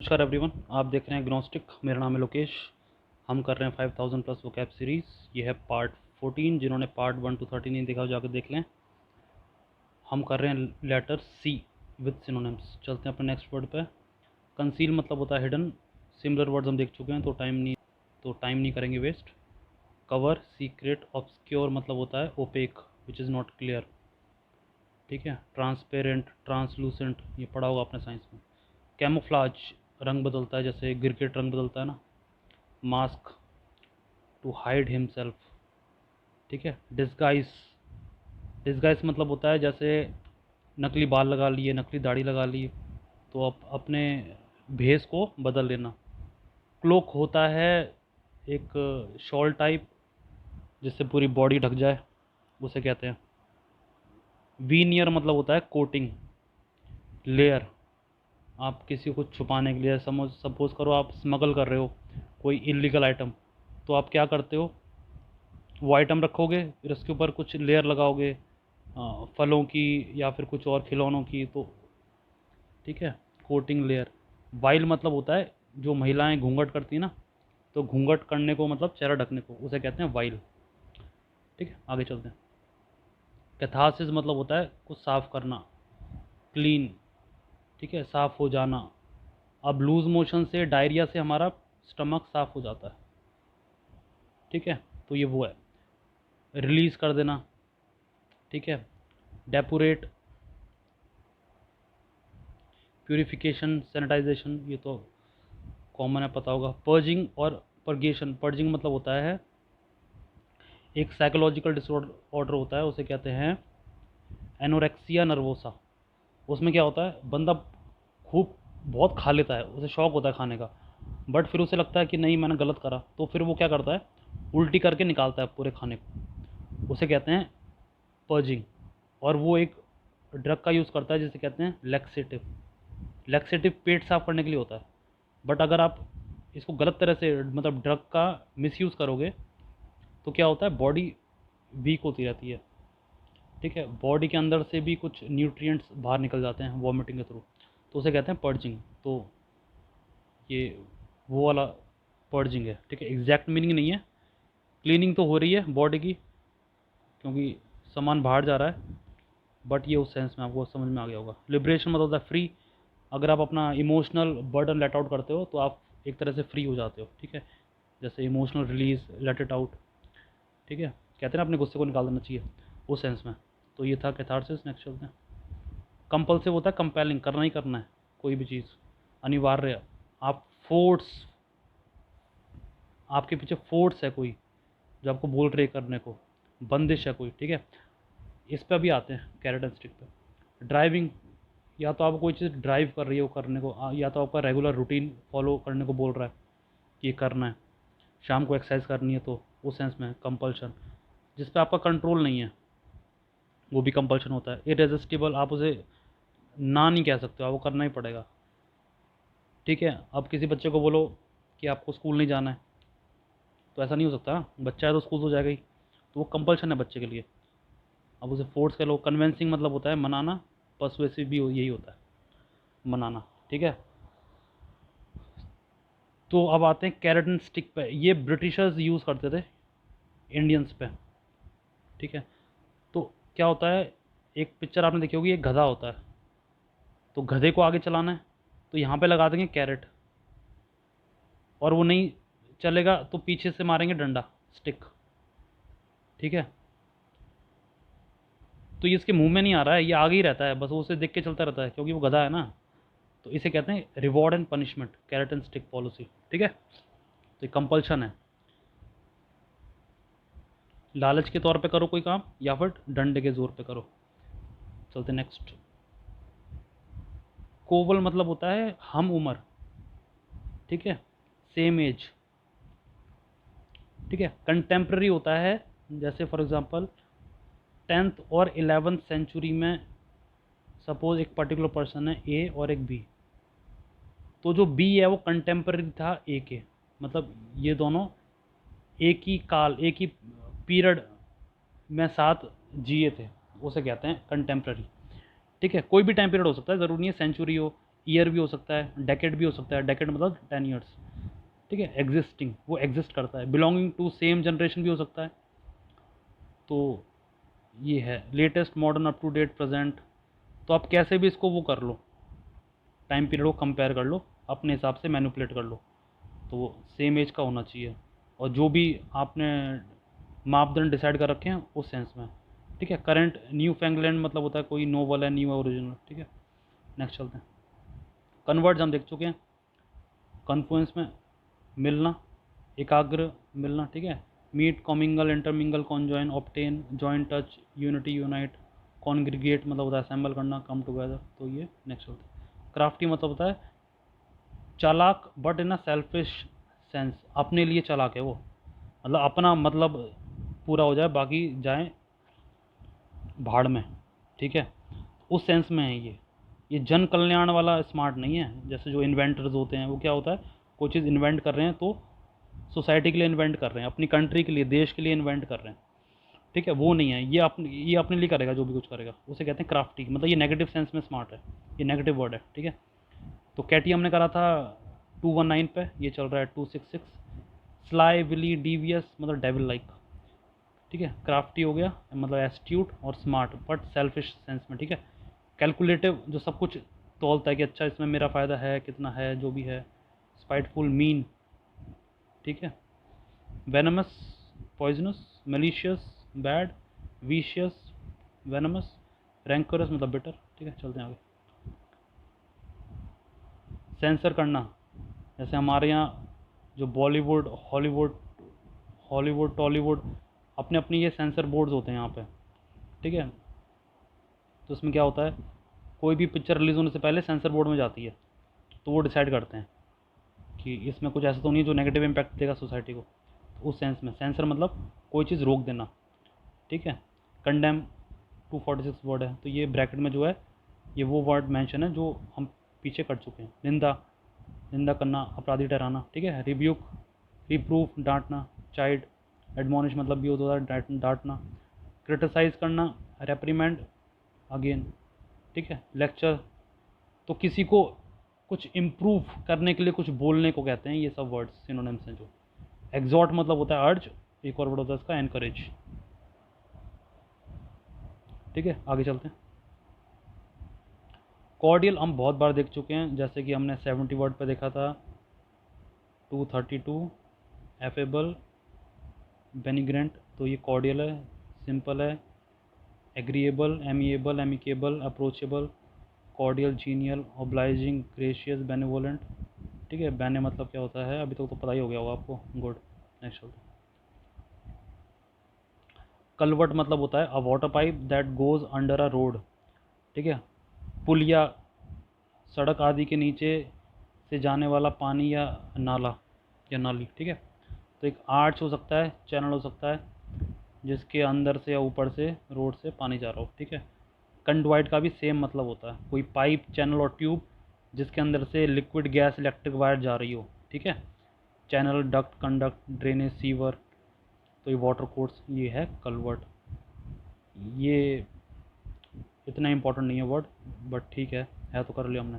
नमस्कार एवरीवन, आप देख रहे हैं ग्नोस्टिक। मेरा नाम है लोकेश। हम कर रहे हैं 5000 प्लस वोकैब सीरीज़। ये है पार्ट 14। जिन्होंने पार्ट 1 to 30 नहीं देखा हो जाकर देख लें। हम कर रहे हैं लेटर सी विद सिनोनिम्स। चलते हैं अपने नेक्स्ट वर्ड पे। कंसील मतलब होता है हिडन। सिमिलर वर्ड्स हम देख चुके हैं तो टाइम नहीं करेंगे वेस्ट। कवर, सीक्रेट, ऑब्सक्योर मतलब होता है opaque, which is not clear. ठीक है। ट्रांसपेरेंट, ट्रांसलूसेंट, ये पढ़ा होगा आपने साइंस में। कैमोफ्लाज, रंग बदलता है, जैसे गिरगिट रंग बदलता है ना। Mask, to hide himself. ठीक है। डिस्गाइज, डिस्गाइज मतलब होता है जैसे नकली बाल लगा लिए, नकली दाढ़ी लगा ली, तो आप अपने भेस को बदल लेना। क्लोक होता है एक शॉल टाइप जिससे पूरी बॉडी ढक जाए, उसे कहते हैं। वीनियर मतलब होता है कोटिंग। लेयर, आप किसी को छुपाने के लिए, सपोज करो आप स्मगल कर रहे हो कोई इलीगल आइटम, तो आप क्या करते हो, वो आइटम रखोगे, फिर उसके ऊपर कुछ लेयर लगाओगे, फलों की या फिर कुछ और खिलौनों की, तो ठीक है, कोटिंग लेयर। वाइल मतलब होता है जो महिलाएं घूंघट करती हैं ना, तो घूंघट करने को मतलब चेहरा ढकने को, उसे कहते हैं वाइल। ठीक है, आगे चलते हैं। कैथारसिस मतलब होता है कुछ साफ करना, क्लीन। ठीक है, साफ हो जाना। अब लूज मोशन से, डायरिया से हमारा स्टमक साफ हो जाता है। ठीक है, तो ये वो है। रिलीज कर देना। ठीक है। डेपुरेट, प्यूरिफिकेशन, सैनिटाइजेशन, ये तो कॉमन है, पता होगा। पर्जिंग और परगेशन। पर्जिंग मतलब होता है एक साइकोलॉजिकल डिसऑर्डर होता है, उसे कहते हैं एनोरेक्सिया नर्वोसा। उसमें क्या होता है, बंदा खूब बहुत खा लेता है, उसे शौक होता है खाने का, बट फिर उसे लगता है कि नहीं मैंने गलत करा, तो फिर वो क्या करता है, उल्टी करके निकालता है पूरे खाने को, उसे कहते हैं पर्जिंग। और वो एक ड्रग का यूज़ करता है जिसे कहते हैं लैक्सेटिव। लैक्सेटिव पेट साफ करने के लिए होता है, बट अगर आप इसको गलत तरह से, मतलब ड्रग का मिसयूज़ करोगे, तो क्या होता है, बॉडी वीक होती रहती है। ठीक है, बॉडी के अंदर से भी कुछ न्यूट्रिएंट्स बाहर निकल जाते हैं वॉमिटिंग के थ्रू, तो उसे कहते हैं पर्जिंग। तो ये वो वाला पर्जिंग है। ठीक है, एग्जैक्ट मीनिंग नहीं है। क्लीनिंग तो हो रही है बॉडी की, क्योंकि सामान बाहर जा रहा है, बट ये उस सेंस में आपको समझ में आ गया होगा। लिबरेशन मतलब होता है फ्री। अगर आप अपना इमोशनल बर्डन लेट आउट करते हो तो आप एक तरह से फ्री हो जाते हो। ठीक है, जैसे emotional release, let it out. ठीक है, कहते हैं ना अपने गुस्से को निकाल देना चाहिए, उस सेंस में। तो ये था कैथारसिस। नेक्स्ट चलते हैं। कंपल्सिव होता है कंपेलिंग, करना ही करना है कोई भी चीज़, अनिवार्य। आप फोर्स, आपके पीछे फोर्स है कोई जो आपको बोल रहे करने को, बंदिश है कोई। ठीक है, इस पर अभी आते हैं कैरेट एंड स्टिक पे। ड्राइविंग, या तो आप कोई चीज़ ड्राइव कर रही हो करने को, या तो आपका रेगुलर रूटीन फॉलो करने को बोल रहा है कि ये करना है। शाम को एक्सरसाइज करनी है, तो उस सेंस में कंपल्शन। जिस पे आपका कंट्रोल नहीं है वो भी कंपल्शन होता है। इरेजिस्टिबल, आप उसे ना नहीं कह सकते, आपको करना ही पड़ेगा। ठीक है, अब किसी बच्चे को बोलो कि आपको स्कूल नहीं जाना है, तो ऐसा नहीं हो सकता ना, बच्चा है तो स्कूल तो जाएगा ही, तो वो कंपल्शन है बच्चे के लिए। अब उसे फोर्स कर लो। कन्वेंसिंग मतलब होता है मनाना, पर्सुएसिव भी यही होता है, मनाना। ठीक है, तो अब आते हैं कैरेट एंड स्टिक पे। ये ब्रिटिशर्स यूज़ करते थे इंडियंस पे। ठीक है, तो क्या होता है, एक पिक्चर आपने देखी होगी, एक गधा होता है, तो गधे को आगे चलाना है, तो यहाँ पे लगा देंगे कैरेट, और वो नहीं चलेगा तो पीछे से मारेंगे डंडा, स्टिक। ठीक है, तो ये इसके मुंह में नहीं आ रहा है, ये आगे ही रहता है, बस वो उसे देख के चलता रहता है क्योंकि वो गधा है ना। तो इसे कहते हैं reward and punishment, carrot and stick policy. ठीक है, तो ये कंपल्शन है, लालच के तौर पे करो कोई काम या फिर डंडे के जोर पे करो। चलते नेक्स्ट। कोवल मतलब होता है हम उम्र। ठीक है, सेम एज। ठीक है, कंटेम्प्रेरी होता है, जैसे फॉर एग्जांपल 10th और 11th सेंचुरी में सपोज एक पर्टिकुलर पर्सन है ए और एक बी, तो जो बी है वो कंटेम्प्रेरी था ए के, मतलब ये दोनों एक ही काल, एक ही पीरियड में साथ जिए थे, उसे कहते हैं कंटेम्प्रेरी। ठीक है, कोई भी टाइम पीरियड हो सकता है, ज़रूरी नहीं है सेंचुरी हो ईयर भी हो सकता है, डेकेड भी हो सकता है, डेकेड मतलब 10 ईयर्स, ठीक है। एग्जिस्टिंग, वो एग्जिस्ट करता है। बिलोंगिंग टू सेम जनरेशन भी हो सकता है। तो ये है latest, modern, up to date, present. तो आप कैसे भी इसको वो कर लो, टाइम पीरियड को कंपेयर कर लो, अपने हिसाब से मैनिपुलेट कर लो। तो वो सेम एज का होना चाहिए, और जो भी आपने मापदंड डिसाइड कर रखे हैं उस सेंस में, ठीक है। करंट, न्यू फैंगलैंड मतलब होता है कोई नोवल है, न्यू है, ओरिजिनल, ठीक है। नेक्स्ट चलते हैं। कन्वर्ट्स हम देख चुके हैं। कन्फ्लुएंस में मिलना, एकाग्र मिलना, ठीक है। Meet, commingle, intermingle, conjoin, obtain, join, touch, unity, unite. Congregate मतलब होता है असेंबल करना, कम टुगेदर। तो ये नेक्स्ट होता है। क्राफ्टी मतलब होता है चालाक, but in a selfish sense, अपने लिए चालाक है वो, मतलब अपना मतलब पूरा हो जाए, बाकी जाए भाड़ में, ठीक है। उस सेंस में है ये जन कल्याण वाला स्मार्ट नहीं है। जैसे जो इन्वेंटर्स होते हैं, वो क्या होता है, कोई चीज़ इन्वेंट कर रहे हैं तो सोसाइटी के लिए इन्वेंट कर रहे हैं, अपनी कंट्री के लिए, देश के लिए इन्वेंट कर रहे हैं, ठीक है। वो नहीं है, ये अपने लिए करेगा, जो भी कुछ करेगा उसे कहते हैं क्राफ्टी। मतलब ये नेगेटिव सेंस में स्मार्ट है, ये नेगेटिव वर्ड है, ठीक है। तो कैटी हमने करा था 219 पे, ये चल रहा है 266। स्लाई, विली, डीवियस मतलब डेविल लाइक, ठीक है। क्राफ्टी हो गया मतलब एस्ट्यूट और स्मार्ट, बट सेल्फिश सेंस में, ठीक है। कैलकुलेटिव, जो सब कुछ तौलता है कि अच्छा इसमें मेरा फ़ायदा है, कितना है, जो भी है। स्पाइटफुल, मीन, ठीक है। Venomous, poisonous, malicious, bad, vicious, venomous, rancorous मतलब बिटर, ठीक है। चलते हैं आगे। सेंसर करना, जैसे हमारे यहाँ जो बॉलीवुड, हॉलीवुड, टॉलीवुड, अपने अपनी ये सेंसर बोर्ड्स होते हैं यहाँ पे, ठीक है। तो इसमें क्या होता है, कोई भी पिक्चर रिलीज़ होने से पहले सेंसर बोर्ड में जाती है, तो वो डिसाइड करते हैं कि इसमें कुछ ऐसा तो नहीं है जो नेगेटिव इम्पैक्ट देगा सोसाइटी को। तो उस सेंस में सेंसर मतलब कोई चीज़ रोक देना, ठीक है। कंडेम 246 वर्ड है, तो ये ब्रैकेट में जो है ये वो वर्ड मेंशन है जो हम पीछे कर चुके हैं। निंदा, निंदा करना, अपराधी ठहराना, ठीक है। Rebuke, reproof, डांटना। चाइल्ड, एडमोनिश मतलब भी होता है डांटना। क्रिटिसाइज करना, रेप्रीमेंड, अगेन, ठीक है। लेक्चर, तो किसी को कुछ इम्प्रूव करने के लिए कुछ बोलने को कहते हैं, ये सब वर्ड्स सिनोनिम्स हैं जो। एग्जॉर्ट मतलब होता है अर्ज, एक और वर्ड होता है इसका एनकरेज, ठीक है। आगे चलते हैं। कॉर्डियल हम बहुत बार देख चुके हैं, जैसे कि हमने 70 वर्ड पे देखा था। 232 एफेबल, बेनिग्रेंट, तो ये कॉर्डियल है, सिंपल है। Agreeable, amiable, amicable, approachable, cordial, genial, obliging, gracious, benevolent, ठीक है। बेने मतलब क्या होता है, अभी तक तो पता ही हो गया होगा आपको, गुड। नेक्स्ट चलते हैं। कलवर्ट मतलब होता है अ water pipe that goes under a road, ठीक है। पुल या सड़क आदि के नीचे से जाने वाला पानी या नाला या नाली, ठीक है। तो एक आर्च हो सकता है, चैनल हो सकता है, जिसके अंदर से या ऊपर से रोड से पानी जा रहा हो, ठीक है। कंडवाइट का भी सेम मतलब होता है, कोई पाइप, चैनल और ट्यूब जिसके अंदर से लिक्विड, गैस, इलेक्ट्रिक वायर जा रही हो, ठीक है। Channel, duct, conduct, drainage, sewer, तो ये वाटर कोर्स, ये है कलवर्ट। ये इतना इंपॉर्टेंट नहीं है वर्ड, बट ठीक है तो कर लिया हमने।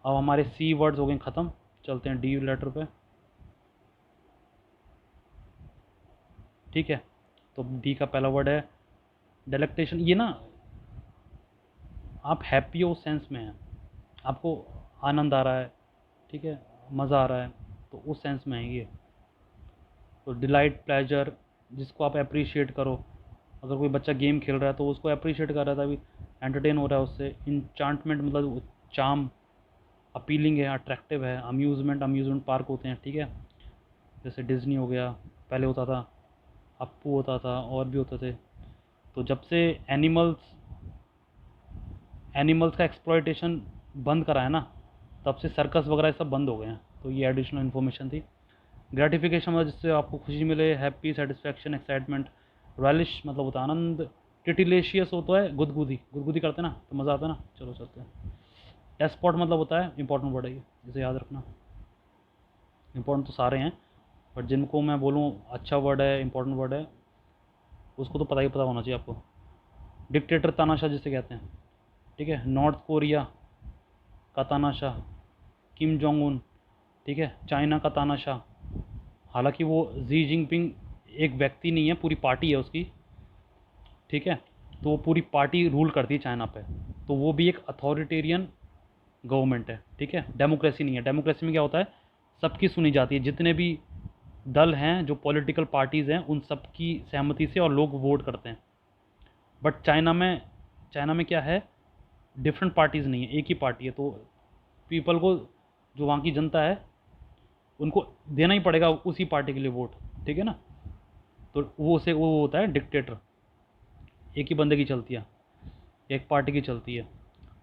अब हमारे सी वर्ड्स हो गए ख़त्म, चलते हैं डी लेटर पे, ठीक है। तो डी का पहला वर्ड है डेलेक्टेशन। ये ना, आप हैप्पी हो उस सेंस में है, आपको आनंद आ रहा है, ठीक है, मज़ा आ रहा है, तो उस सेंस में है ये। तो डिलाइट, प्लेजर, जिसको आप अप्रिशिएट करो। अगर कोई बच्चा गेम खेल रहा है तो उसको अप्रिशिएट कर रहा था, अभी एंटरटेन हो रहा है उससे। इंचांटमेंट मतलब चार्म, अपीलिंग है, अट्रैक्टिव है। अम्यूज़मेंट, अम्यूज़मेंट पार्क होते हैं, ठीक है। जैसे डिज्नी हो गया, पहले होता था, अप्पू होता था, और भी होते थे। तो जब से एनिमल्स का एक्सप्लॉयटेशन बंद करा है ना, तब से सर्कस वगैरह सब बंद हो गए हैं। तो ये एडिशनल इन्फॉर्मेशन थी। ग्रेटिफिकेशन मतलब जिससे आपको खुशी मिले, हैप्पी, सेटिस्फैक्शन, एक्साइटमेंट। रैलिश मतलब होता है आनंद। टिटिलेशियस होता है गुदगुदी, गुदगुदी करते हैं ना तो मज़ा आता है ना। चलो चलते हैं। एस्पॉट मतलब होता है, इंपॉर्टेंट वर्ड है ये, जिसे याद रखना। इंपॉर्टेंट तो सारे हैं, बट जिनको मैं बोलूँ अच्छा वर्ड है, इंपॉर्टेंट वर्ड है, उसको तो पता ही पता होना चाहिए आपको। डिक्टेटर, तानाशाह जिसे कहते हैं, ठीक है। नॉर्थ कोरिया का तानाशाह, किम जोंग उन, ठीक है, चाइना का तानाशाह। हालांकि वो जी जिनपिंग एक व्यक्ति नहीं है, पूरी पार्टी है उसकी, ठीक है, तो वो पूरी पार्टी रूल करती है चाइना पे, तो वो भी एक अथॉरिटेरियन गवर्नमेंट है, ठीक है, डेमोक्रेसी नहीं है। डेमोक्रेसी में क्या होता है, सबकी सुनी जाती है, जितने भी दल हैं, जो पॉलिटिकल पार्टीज़ हैं, उन सब की सहमति से और लोग वोट करते हैं। बट चाइना में क्या है, डिफरेंट पार्टीज़ नहीं है, एक ही पार्टी है, तो पीपल को, जो वहाँ की जनता है, उनको देना ही पड़ेगा उसी पार्टी के लिए वोट, ठीक है ना। तो वो होता है डिक्टेटर, एक ही बंदे की चलती है, एक पार्टी की चलती है।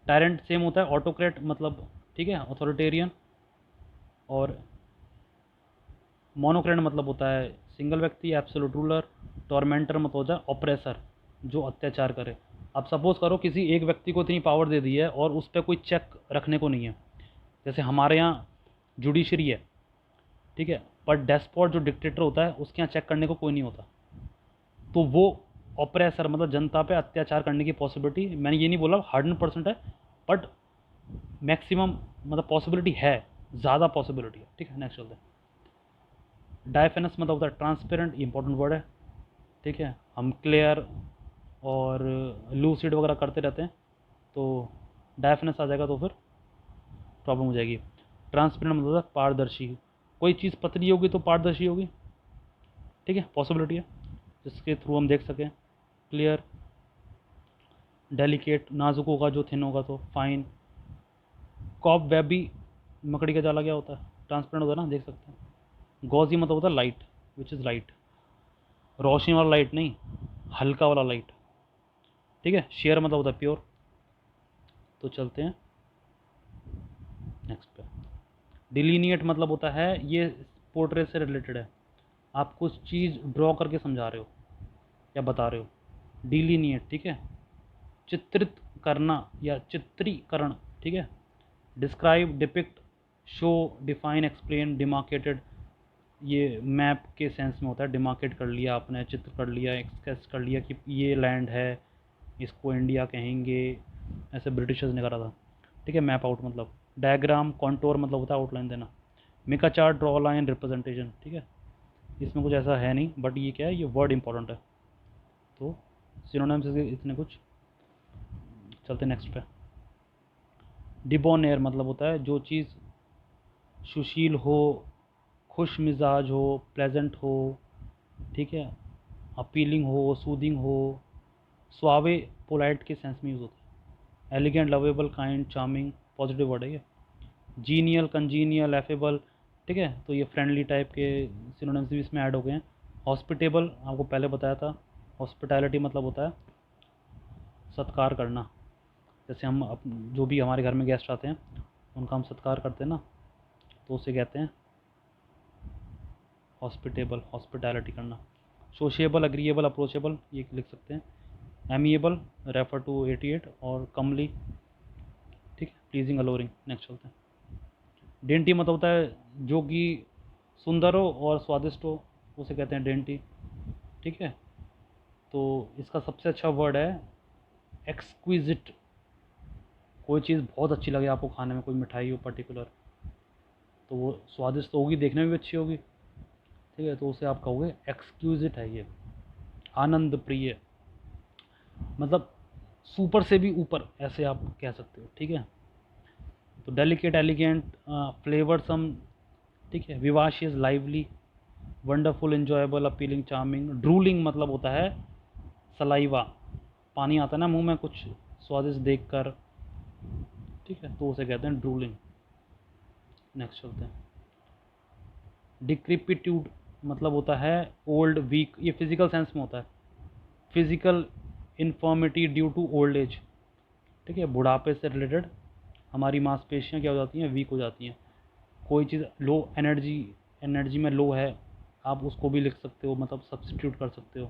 टायरेंट सेम होता है, ऑटोक्रेट मतलब, ठीक है, अथॉरिटेरियन। और मोनोक्रेट मतलब होता है सिंगल व्यक्ति, एब्सोल्यूट रूलर। टॉर्मेंटर मतलब होता है ऑपरेसर, जो अत्याचार करे। अब सपोज करो किसी एक व्यक्ति को इतनी पावर दे दी है और उस पर कोई चेक रखने को नहीं है, जैसे हमारे यहाँ जुडिशरी है, ठीक है, पर डेस्पॉट जो डिक्टेटर होता है उसके यहाँ चेक करने को कोई नहीं होता, तो वो ऑपरेसर मतलब जनता पे अत्याचार करने की पॉसिबिलिटी, मैंने ये नहीं बोला 100% है, बट मैक्सिमम मतलब पॉसिबिलिटी है, ज़्यादा पॉसिबिलिटी है, ठीक है। नेक्स्ट चलते हैं। डायफेनस मतलब होता है ट्रांसपेरेंट, इंपॉर्टेंट वर्ड है, ठीक है। हम क्लियर और लूसिड वगैरह करते रहते हैं, तो डायफेनस आ जाएगा तो फिर प्रॉब्लम हो जाएगी। ट्रांसपेरेंट मतलब होता है पारदर्शी, कोई चीज़ पतली होगी तो पारदर्शी होगी, ठीक है, पॉसिबिलिटी है जिसके थ्रू हम देख सकें। क्लियर, डेलिकेट नाजुक होगा, जो थिन होगा तो फाइन। कॉप वेब भी मकड़ी का जाला क्या होता है, ट्रांसपेरेंट होता है ना, देख सकते हैं। गॉजी मतलब होता है लाइट, विच इज़ लाइट, रोशनी वाला लाइट नहीं, हल्का वाला लाइट, ठीक है। शेयर मतलब होता है प्योर। तो चलते हैं नेक्स्ट पे। डिलीनिएट मतलब होता है, ये पोर्ट्रेट से रिलेटेड है, आप कुछ चीज़ ड्रॉ करके समझा रहे हो या बता रहे हो। डिलीनिएट, ठीक है, चित्रित करना या चित्रीकरण, ठीक है। Describe, depict, show, define, explain, demarcated, ये मैप के सेंस में होता है। डिमार्केट कर लिया आपने, चित्र कर लिया, एक्सप्रेस कर लिया कि ये लैंड है, इसको इंडिया कहेंगे, ऐसे ब्रिटिशर्स ने करा था, ठीक है। मैप आउट मतलब। डायग्राम, कॉन्टोर मतलब होता है आउटलाइन देना। Make a chart, draw line, representation, ठीक है। इसमें कुछ ऐसा है नहीं, बट ये क्या है, ये वर्ड इंपॉर्टेंट है, तो सिनोनिम्स इतने कुछ। चलते नेक्स्ट पे। डिबोनेयर मतलब होता है जो चीज़ सुशील हो, खुश मिजाज हो, प्लेजेंट हो, ठीक है, अपीलिंग हो, सूदिंग हो, सुआवे, पोलाइट के सेंस में यूज़ होता है। Elegant, lovable, kind, charming, positive word है ये। जीनियल, कंजीनियल, एफेबल, ठीक है, तो ये फ्रेंडली टाइप के सिनोनिम्स भी इसमें ऐड हो गए हैं। हॉस्पिटेबल आपको पहले बताया था, हॉस्पिटैलिटी मतलब होता है सत्कार करना, जैसे हम जो भी हमारे घर में गेस्ट आते हैं उनका हम सत्कार करते हैं ना, तो उसे कहते हैं हॉस्पिटेबल, हॉस्पिटैलिटी करना। सोशिएबल, अग्रीएबल, अप्रोचेबल, ये लिख सकते हैं। एमिएबल, रेफर टू 88, और कमली, ठीक है, प्लीजिंग, अलोरिंग। नेक्स्ट चलते हैं। डेंटी मतलब होता है जो कि सुंदर हो और स्वादिष्ट हो, उसे कहते हैं डेंटी, ठीक है। तो इसका सबसे अच्छा वर्ड है एक्सक्विजिट, कोई चीज़ बहुत अच्छी लगे आपको खाने में, कोई मिठाई हो पर्टिकुलर, तो वो स्वादिष्ट तो होगी, देखने में भी अच्छी होगी, ठीक है, तो उसे आप कहोगे एक्सक्यूजिट है ये। आनंद प्रिय मतलब सुपर से भी ऊपर, ऐसे आप कह सकते हो, ठीक है। तो डेलिकेट, एलिगेंट, फ्लेवरसम, ठीक है। Vivacious, lively, wonderful, enjoyable, appealing, charming. Drooling मतलब होता है सलाइवा, पानी आता है ना मुंह में कुछ स्वादिष्ट देखकर, ठीक है, तो उसे कहते हैं ड्रूलिंग। नेक्स्ट चलते हैं। डिक्रिपिट्यूड मतलब होता है ओल्ड, वीक, ये फिजिकल सेंस में होता है, physical infirmity due to old age, ठीक है, बुढ़ापे से रिलेटेड हमारी मांसपेशियाँ क्या हो जाती हैं, वीक हो जाती हैं। कोई चीज़ लो एनर्जी, एनर्जी में लो है, आप उसको भी लिख सकते हो, मतलब सब्सटीट्यूट कर सकते हो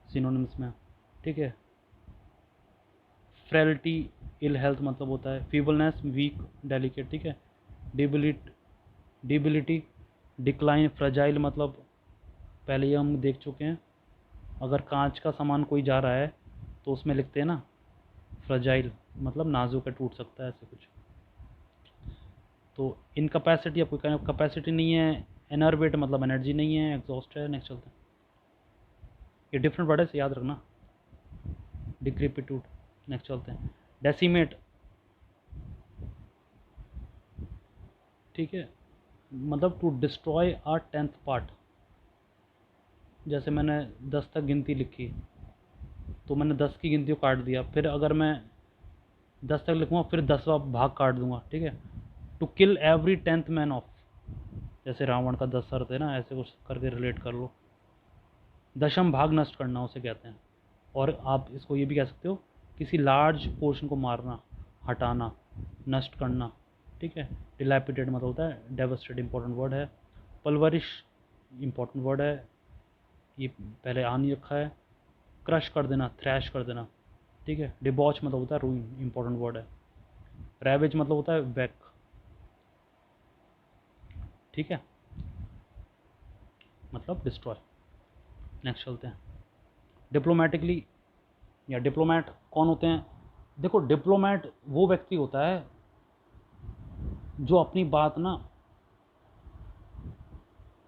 सिनोनिम्स में, ठीक है। फ्रेलिटी, इल हेल्थ मतलब होता है फीबलनेस, वीक, डेलिकेट, ठीक है। डिबिलिटी, डिक्लाइन, फ्रजाइल मतलब पहले ही हम देख चुके हैं, अगर कांच का सामान कोई जा रहा है तो उसमें लिखते हैं ना फ्रजाइल, मतलब नाजुक है, टूट सकता है, ऐसे कुछ। तो इनकैपेसिटी, अब कोई कैपेसिटी नहीं है, इनर्वेट मतलब एनर्जी नहीं है, एग्जॉस्ट है। नेक्स्ट चलते हैं। ये डिफरेंट वर्ड है, से याद रखना। डिक्रिपिट्यूड। नेक्स्ट चलते हैं। डेसिमेट, ठीक है, मतलब to destroy uh 10th part. जैसे मैंने 10 तक गिनती लिखी, तो मैंने 10 की गिनती को काट दिया, फिर अगर मैं 10 तक लिखूँगा फिर 10वां भाग काट दूंगा, ठीक है। To kill every 10th man of, जैसे रावण का 10 सर थे ना, ऐसे कुछ करके रिलेट कर लो। दशम भाग नष्ट करना उसे कहते हैं। और आप इसको ये भी कह सकते हो, किसी लार्ज पोर्शन को मारना, हटाना, नष्ट करना, ठीक है। डिलैपिडेट मतलब होता है डेवस्टेड, इंपॉर्टेंट वर्ड है। पल्वरिश इंपॉर्टेंट वर्ड है, ये पहले आ नहीं रखा है। क्रश कर देना, थ्रैश कर देना, ठीक है। डिबॉच मतलब होता है रूइन, इंपॉर्टेंट वर्ड है। रैवेज मतलब होता है बैक, ठीक है, मतलब डिस्ट्रॉय। नेक्स्ट चलते हैं। डिप्लोमेटिकली, या डिप्लोमेट कौन होते हैं? देखो, डिप्लोमेट वो व्यक्ति होता है जो अपनी बात ना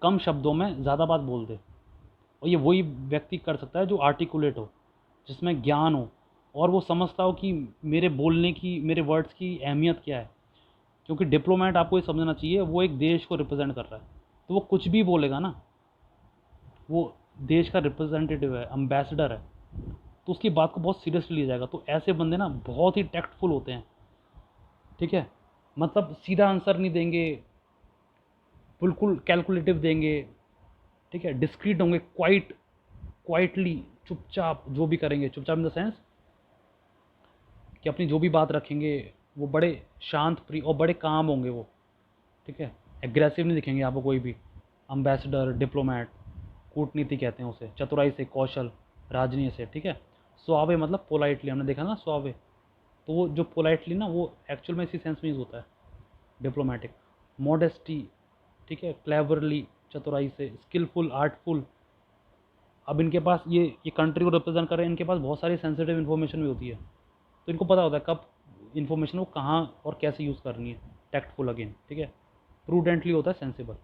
कम शब्दों में ज़्यादा बात बोल दे। और ये वही व्यक्ति कर सकता है जो आर्टिकुलेट हो, जिसमें ज्ञान हो, और वो समझता हो कि मेरे बोलने की, मेरे वर्ड्स की अहमियत क्या है। क्योंकि डिप्लोमेट, आपको ये समझना चाहिए, वो एक देश को रिप्रेजेंट कर रहा है, तो वो कुछ भी बोलेगा ना, वो देश का रिप्रेजेंटेटिव है, एम्बेसडर है, तो उसकी बात को बहुत सीरियसली लिया जाएगा। तो ऐसे बंदे ना बहुत ही टैक्टफुल होते हैं, ठीक है। मतलब सीधा आंसर नहीं देंगे, बिल्कुल कैलकुलेटिव देंगे, ठीक है। डिस्क्रीट होंगे, क्वाइटली, चुपचाप जो भी करेंगे, चुपचाप इन द सेंस कि अपनी जो भी बात रखेंगे वो बड़े शांत प्रिय और बड़े काम होंगे वो, ठीक है। एग्रेसिव नहीं दिखेंगे आपको कोई भी। अम्बेसडर, डिप्लोमेट, कूटनीति कहते हैं उसे, चतुराई से, कौशल, राजनीति से, ठीक है। सुआवे मतलब पोलाइटली, हमने देखा ना सुआवे, तो वो जो पोलाइटली ना, वो एक्चुअल में इसी सेंस में यूज़ होता है, डिप्लोमेटिक। मॉडेस्टी, ठीक है, क्लेवरली, चतुराई से, स्किलफुल, आर्टफुल। अब इनके पास ये कंट्री को रिप्रेजेंट कर रहे हैं, इनके पास बहुत सारी सेंसिटिव इन्फॉर्मेशन भी होती है, तो इनको पता होता है कब इन्फॉर्मेशन को कहाँ और कैसे यूज़ करनी है। टैक्टफुल अगेन, ठीक है। प्रूडेंटली होता है सेंसिबल,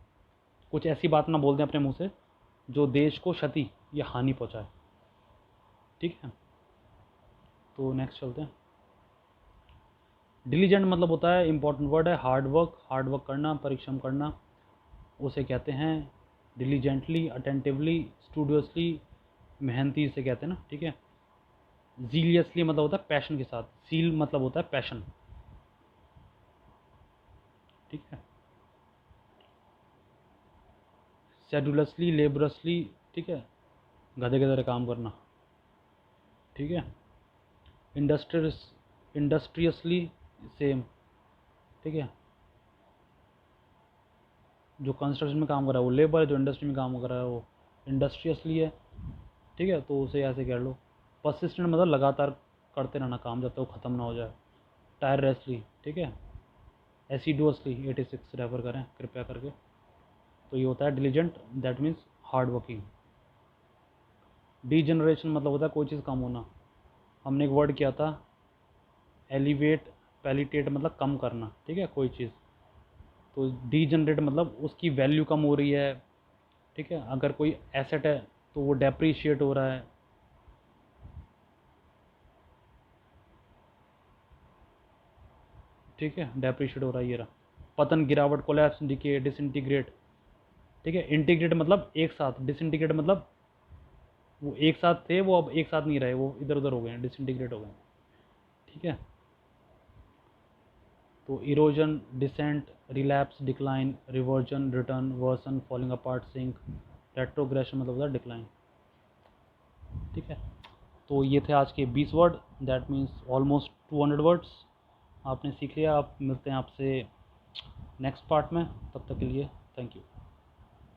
कुछ ऐसी बात ना बोल दें अपने मुंह से जो देश को क्षति या हानि पहुंचाए, ठीक है। तो नेक्स्ट चलते हैं। डिलीजेंट मतलब होता है, इंपॉर्टेंट वर्ड है, हार्ड वर्क करना, परिश्रम करना, उसे कहते हैं डिलीजेंटली, अटेंटिवली, स्टूडियसली, मेहनती से कहते हैं ना, ठीक है। जीलियसली मतलब होता है पैशन के साथ, सील मतलब होता है पैशन, ठीक है। शेड्यूलसली, लेबरसली, ठीक है, गधे के तरह काम करना, ठीक है। इंडस्ट्रियसली, सेम, ठीक है। जो कंस्ट्रक्शन में काम कर रहा है वो लेबर है, जो इंडस्ट्री में काम कर रहा है वो इंडस्ट्रियसली है, ठीक है। तो उसे ऐसे कह लो। परसिस्टेंट मतलब लगातार करते रहना काम, जब तक वो ख़त्म ना हो जाए। टायरलेसली, ठीक है। एसिडुअसली 86 रेफर करें कृपया करके। तो ये होता है diligent, that means hard working. Degeneration मतलब होता है कोई चीज़ कम होना। हमने एक वर्ड किया था एलिवेट, पैलिटेट मतलब कम करना, ठीक है, कोई चीज़। तो डीजनरेट मतलब उसकी वैल्यू कम हो रही है, ठीक है। अगर कोई एसेट है तो वो डेप्रीशिएट हो रहा है, ठीक है, डेप्रीशिएट हो रहा है, ये रहा। पतन, गिरावट, कोलैप्स, डिके, डिसइंटीग्रेट, ठीक है। इंटीग्रेट मतलब एक साथ, डिसइंटीग्रेट मतलब वो एक साथ थे, वो अब एक साथ नहीं रहे, वो इधर उधर हो गए हैं, डिसइंटीग्रेट हो गए हैं, ठीक है। तो erosion, descent, relapse, decline, reversion, return, version, falling apart, sink, retrogression मतलब होता है डिक्लाइन, ठीक है। तो ये थे आज के 20 word, that means almost 200 words आपने सीख लिया। आप मिलते हैं आपसे नेक्स्ट पार्ट में, तब तक के लिए थैंक यू।